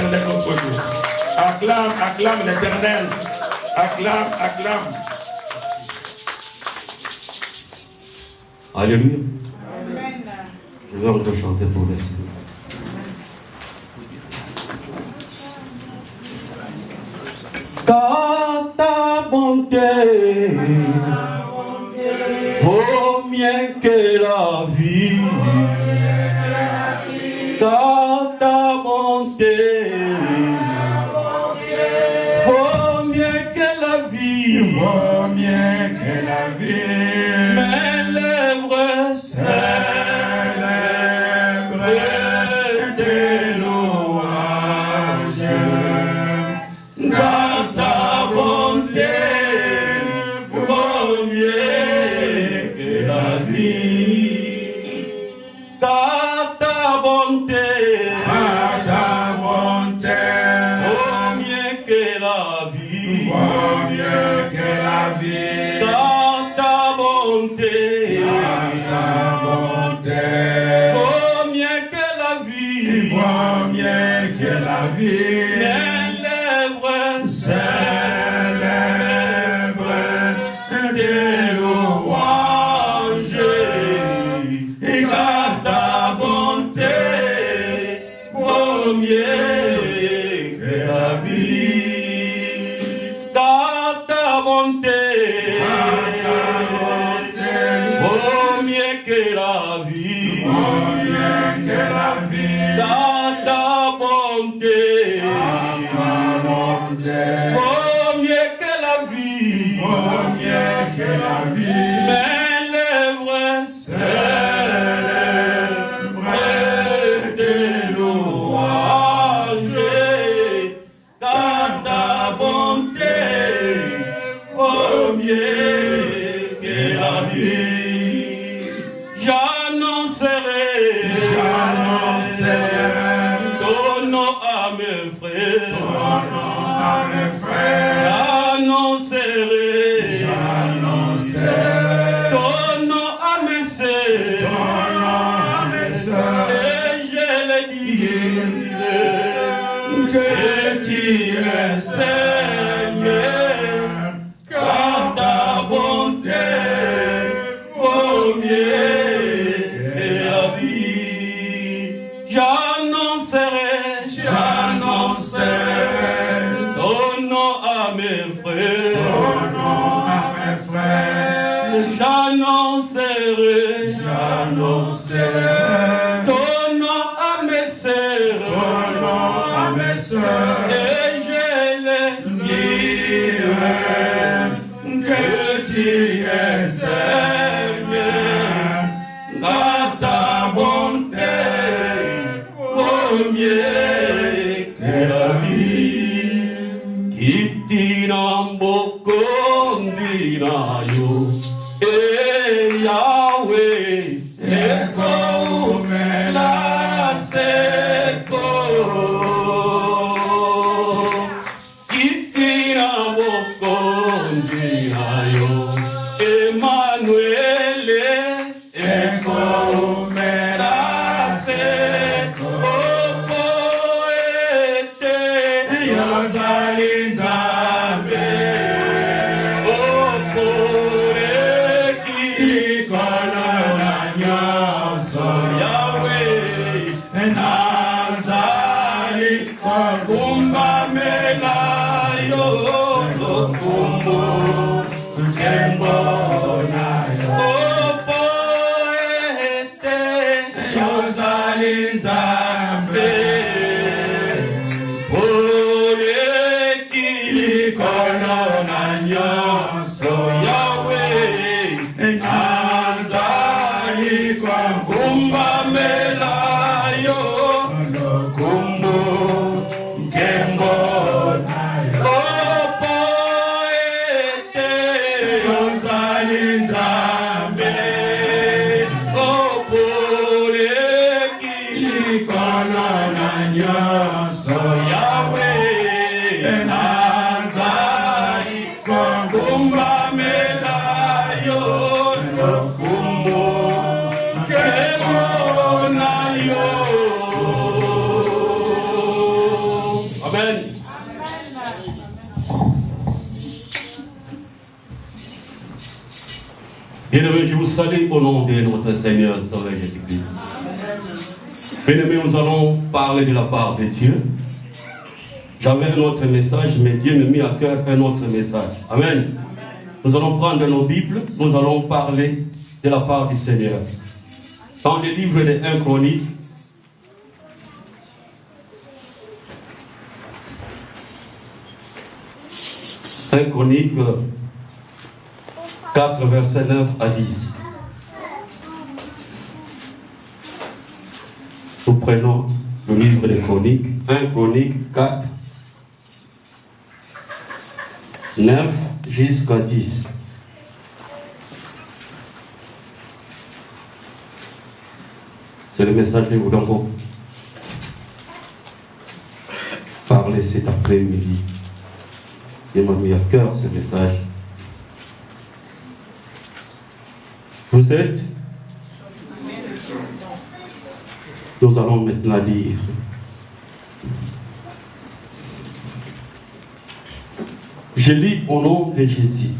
l'éternel notre Dieu. Acclame, acclame l'éternel. Acclame, acclame. Alléluia. Amen. Je vais encore chanter pour les signes. Car ta bonté vaut mieux que la vie. Car ta bonté vaut mieux que la vie. Vaut mieux que la vie. Mes lèvres Célèbre tes louanges. car ta bonté vaut mieux que la vie. Car ta bonté Ta bonté vaut mieux que la vie. vaut mieux que la vie. Car ta bonté Ta bonté vaut mieux que la vie. vaut mieux que la vie. Mes lèvres Célèbre tes louanges. et car ta bonté vaut mieux que la vie. Car ta bonté vaut mieux que la vie. Vaut mieux que la vie. Car ta bonté Ta bonté vaut mieux que la vie. vaut mieux que la vie. Mes lèvres Célèbre tes louanges, car ta bonté vaut mieux que la vie. J'annoncerai ton nom à mes frères. à mes frères. J'annoncerai ton nom à mes sœurs. À mes sœurs. Et je le dirai que tu es Seigneur, car ta bonté vaut mieux que la vie. J'annoncerai ton nom à mes frères. À mes frères. J'annoncerai ton nom à mes sœurs. À mes sœurs. Et je le dirai que tu es Seigneur, car ta bonté vaut mieux que la vie. Kitinambo kondinayo, Yahweh, Eko la seko. Kitinambo kondinayo, Emmanuel, Eko la seko. Poete, Yozali Nzambe. Likolo na nyonso. Nazali kogumbamela yo. Nkembo na yo. Yozali Nzambe. Likolo na nyonso. Nazali kogumbamela yo. Kumbu nkembo na yo. Yozali Nzambe. Likolo na nyonso. Nazali kogumbamela yo. Kumbu nkembo na yo. Amen. Bien-aimés, je vous salue au nom de notre Seigneur Sauveur Jésus-Christ. Bien-aimés, nous allons parler de la part de Dieu. J'avais un autre message, mais Dieu m'a mis à cœur un autre message. Amen. Nous allons prendre nos Bibles, nous allons parler de la part du Seigneur. Dans le livre des 1 Chroniques, Chronique 4, versets 9 à 10. Nous prenons le livre des Chroniques, 1 Chronique 4, 9 jusqu'à 10. C'est le message que nous voulons parler cet après-midi. Il m'a mis à cœur ce message. Vous êtes? Nous allons maintenant lire. Je lis au nom de Jésus.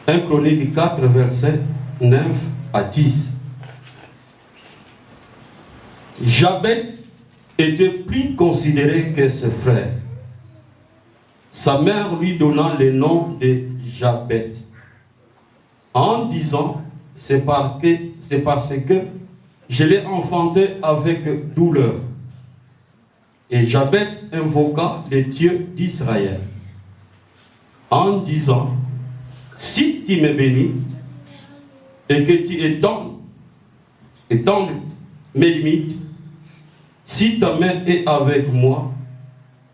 1 Chronique 4, versets 9 à 10. Jabet était plus considéré que ses frères. Sa mère lui donna le nom de Jabet, en disant, c'est parce que je l'ai enfanté avec douleur. Et Jabet invoqua le Dieu d'Israël, en disant, si tu me bénis, et que tu étends mes limites, si ta main est avec moi,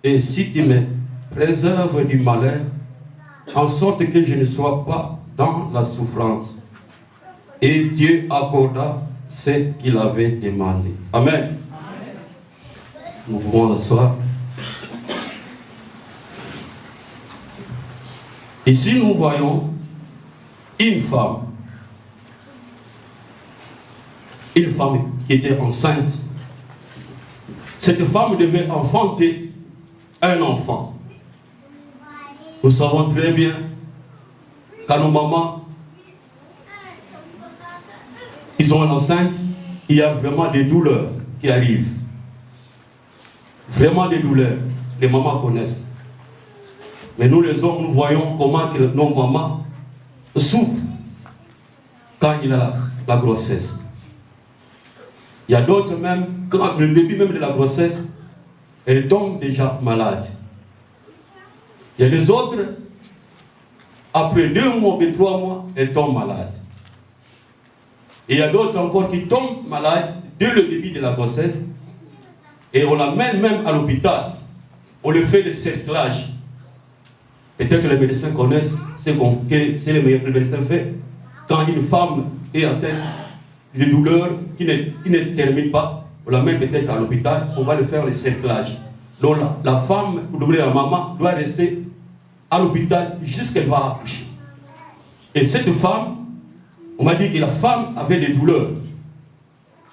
et si tu me préserve du malheur, en sorte que je ne sois pas dans la souffrance. Et Dieu accorda ce qu'il avait demandé. Amen. Amen. Nous pouvons l'asseoir. Ici, nous voyons une femme qui était enceinte. Cette femme devait enfanter un enfant. Nous savons très bien qu'à nos mamans, ils ont une enceinte, il y a vraiment des douleurs qui arrivent. Vraiment des douleurs. Les mamans connaissent. Mais nous les hommes, nous voyons comment que nos mamans souffrent quand il y a la grossesse. Il y a d'autres même, quand le début même de la grossesse, elles tombent déjà malades. Il y a les autres, après 2 mois et 3 mois, elles tombent malades. Et il y a d'autres encore qui tombent malades dès le début de la grossesse. Et on l'amène même à l'hôpital. On le fait le cerclage. Peut-être les médecins connaissent c'est le meilleur que le médecin fait. Quand une femme est atteinte de douleurs qui ne terminent pas, on l'amène peut-être à l'hôpital, on va le faire le cerclage. Donc la femme, ou la maman, doit rester à l'hôpital jusqu'à qu'elle va accoucher. Et cette femme, on m'a dit que la femme avait des douleurs.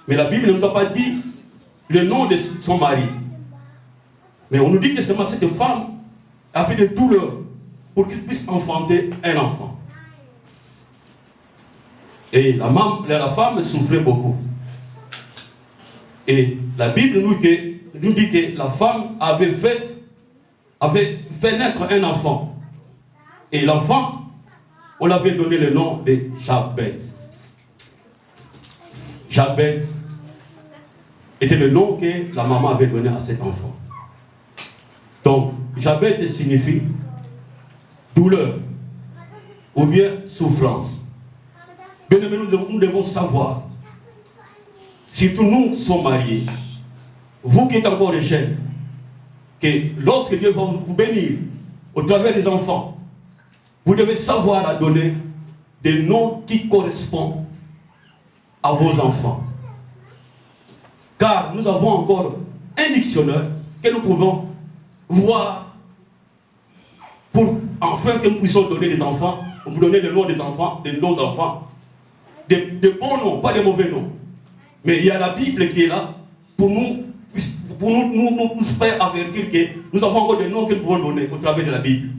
Mais la Bible ne nous a pas dit le nom de son mari. Mais on nous dit que seulement cette femme avait des douleurs pour qu'il puisse enfanter un enfant. Et la femme souffrait beaucoup. Et la Bible nous dit que la femme avait fait naître un enfant. Et l'enfant, on l'avait donné le nom de Jabet. Jabet était le nom que la maman avait donné à cet enfant. Donc, Jabet signifie douleur ou bien souffrance. Bien aimés, nous devons savoir, surtout nous sommes mariés, vous qui êtes encore jeunes, que lorsque Dieu va vous bénir au travers des enfants, vous devez savoir à donner des noms qui correspondent à vos enfants. Car nous avons encore un dictionnaire que nous pouvons voir pour enfin que nous puissions donner des enfants, vous donner le nom des enfants, de nos enfants, de bons noms, pas de mauvais noms. Mais il y a la Bible qui est là pour nous pour nous faire avertir que nous avons encore des noms que nous pouvons donner au travers de la Bible.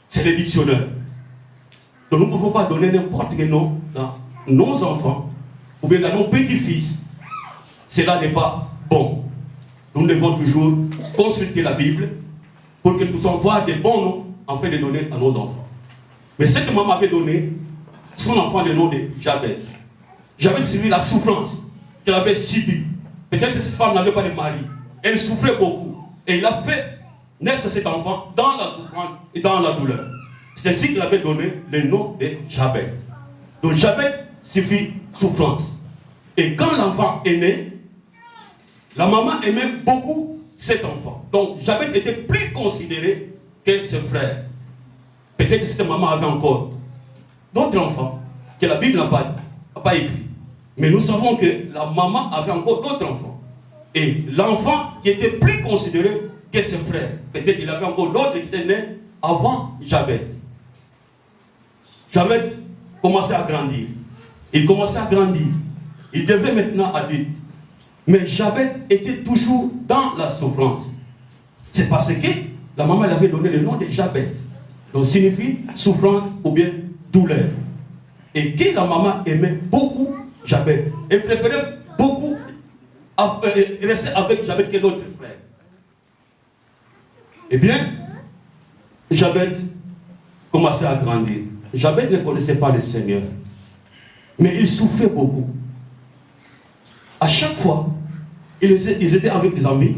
C'est les dictionnaires. Donc nous ne pouvons pas donner n'importe quel nom dans nos enfants ou bien dans nos petits-fils. Cela n'est pas bon. Nous devons toujours consulter la Bible pour que nous puissions voir des bons noms afin de donner à nos enfants. Mais cette maman avait donné son enfant le nom de Jabet. Jabet suivi la souffrance qu'elle avait subie. Peut-être que cette femme n'avait pas de mari. Elle souffrait beaucoup. Et il a fait naître cet enfant dans la souffrance et dans la douleur. C'est ainsi qu'il avait donné le nom de Jabet. Donc Jabet signifie souffrance. Et quand l'enfant est né, la maman aimait beaucoup cet enfant. Donc Jabet était plus considéré que ses frères. Peut-être que cette maman avait encore d'autres enfants que la Bible n'a pas écrit. Mais nous savons que la maman avait encore d'autres enfants. Et l'enfant qui était plus considéré que ses frères. Peut-être qu'il avait encore d'autres qui étaient nés avant Jabet. Jabet commençait à grandir. Il commençait à grandir. Il devait maintenant adulte. Mais Jabet était toujours dans la souffrance. C'est parce que la maman lui avait donné le nom de Jabet. Donc signifie souffrance ou bien douleur. Et que la maman aimait beaucoup Jabet. Elle préférait beaucoup rester avec Jabet que d'autres frères. Eh bien, Jabet commençait à grandir. Jabet ne connaissait pas le Seigneur. Mais il souffrait beaucoup. À chaque fois, ils étaient avec des amis.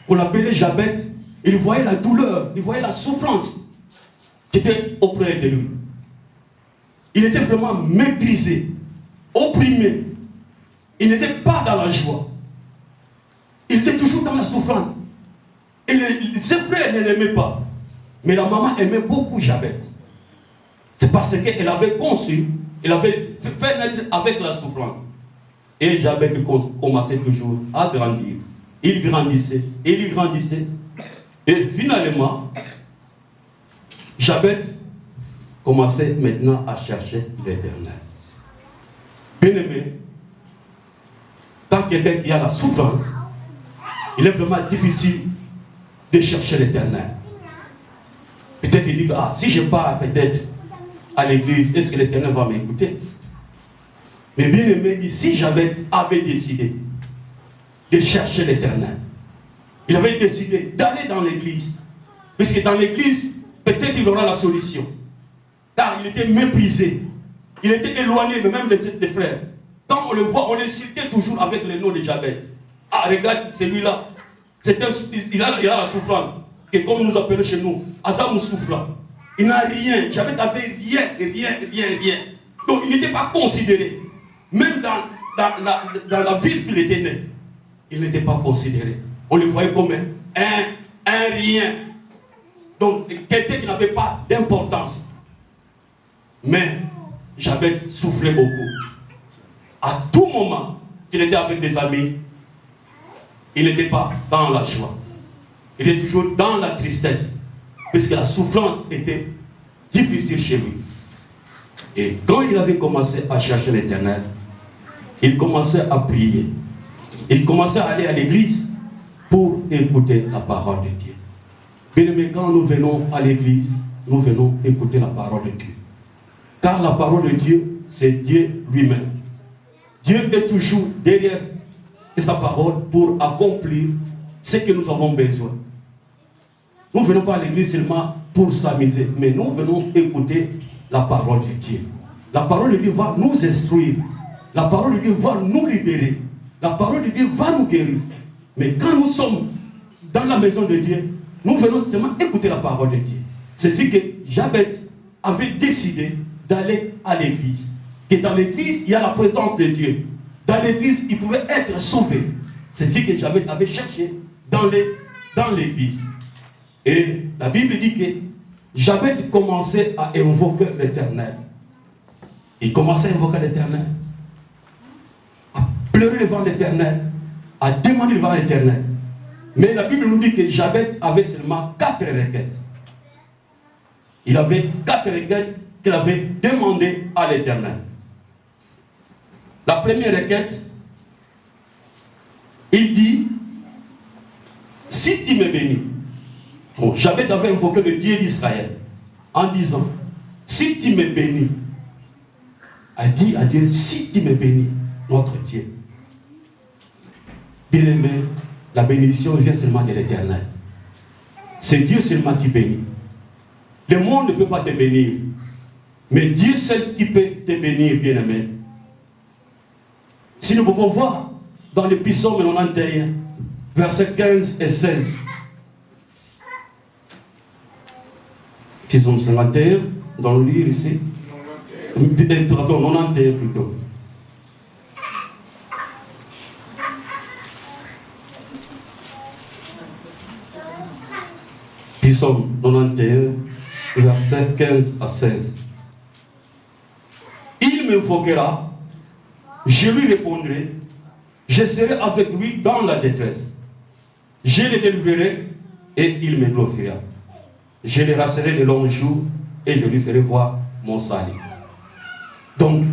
On l'appelait Jabet. Il voyait la douleur, il voyait la souffrance qui était auprès de lui. Il était vraiment maîtrisé, opprimé. Il n'était pas dans la joie. Il était toujours dans la souffrance. Et ses frères ne l'aimaient pas. Mais la maman aimait beaucoup Jabet. C'est parce qu'elle avait conçu, elle avait fait naître avec la souffrance. Et Jabet commençait toujours à grandir. Il grandissait, et il grandissait. Et finalement, Jabet commençait maintenant à chercher l'Éternel. Bien-aimé, quand quelqu'un qui a la souffrance, il est vraiment difficile de chercher l'Éternel. Peut-être il dit, ah, si je pars peut-être à l'église, est-ce que l'Éternel va m'écouter? Mais bien aimé, ici, Jabet avait décidé de chercher l'Éternel. Il avait décidé d'aller dans l'église. Puisque dans l'église, peut-être il aura la solution. Car il était méprisé. Il était éloigné même des frères. Quand on le voit, on le citait toujours avec le nom de Jabet. Ah, regarde celui-là. Il a la souffrance. Et comme nous appelons chez nous, Azam souffrant. Il n'a rien. Jabet n'avait rien. Donc il n'était pas considéré. Même dans la ville où il était né, il n'était pas considéré. On le voyait comme un rien. Donc quelqu'un qui n'avait pas d'importance. Mais Jabet souffrait beaucoup. À tout moment qu'il était avec des amis, il n'était pas dans la joie. Il était toujours dans la tristesse. Puisque la souffrance était difficile chez lui. Et quand il avait commencé à chercher l'Éternel, il commençait à prier. Il commençait à aller à l'église pour écouter la parole de Dieu. Bien-aimés, quand nous venons à l'église, nous venons écouter la parole de Dieu. Car la parole de Dieu, c'est Dieu lui-même. Dieu est toujours derrière sa parole pour accomplir ce que nous avons besoin. Nous ne venons pas à l'église seulement pour s'amuser, mais nous venons écouter la parole de Dieu. La parole de Dieu va nous instruire. La parole de Dieu va nous libérer. La parole de Dieu va nous guérir. Mais quand nous sommes dans la maison de Dieu, nous venons seulement écouter la parole de Dieu. C'est-à-dire que Jabet avait décidé d'aller à l'église. Et dans l'église, il y a la présence de Dieu. Dans l'église, il pouvait être sauvé. C'est-à-dire que Jabet avait cherché dans l'église. Et la Bible dit que Jabet commençait à invoquer l'Éternel. Il commençait à invoquer l'Éternel, à pleurer devant l'Éternel, à demander devant l'Éternel. Mais la Bible nous dit que Jabet avait seulement 4 requêtes. Il avait 4 requêtes qu'il avait demandées à l'Éternel. La première requête, il dit si tu me bénis, bon, j'avais d'abord invoqué le Dieu d'Israël en disant, si tu me bénis, a dit à Dieu, si tu me bénis, notre Dieu. Bien aimé, la bénédiction vient seulement de l'Éternel. C'est Dieu seulement qui bénit. Le monde ne peut pas te bénir. Mais Dieu seul qui peut te bénir, bien aimé. Si nous pouvons voir dans le psaume 91, versets 15 et 16. Psaume 51, dans le livre ici. Pardon, 91 plutôt. Psaume 91, versets 15 à 16. Il m'invoquera, je lui répondrai, je serai avec lui dans la détresse. Je le délivrerai et il me glorifiera. Je le rasserai de longs jours et je lui ferai voir mon salut. Donc,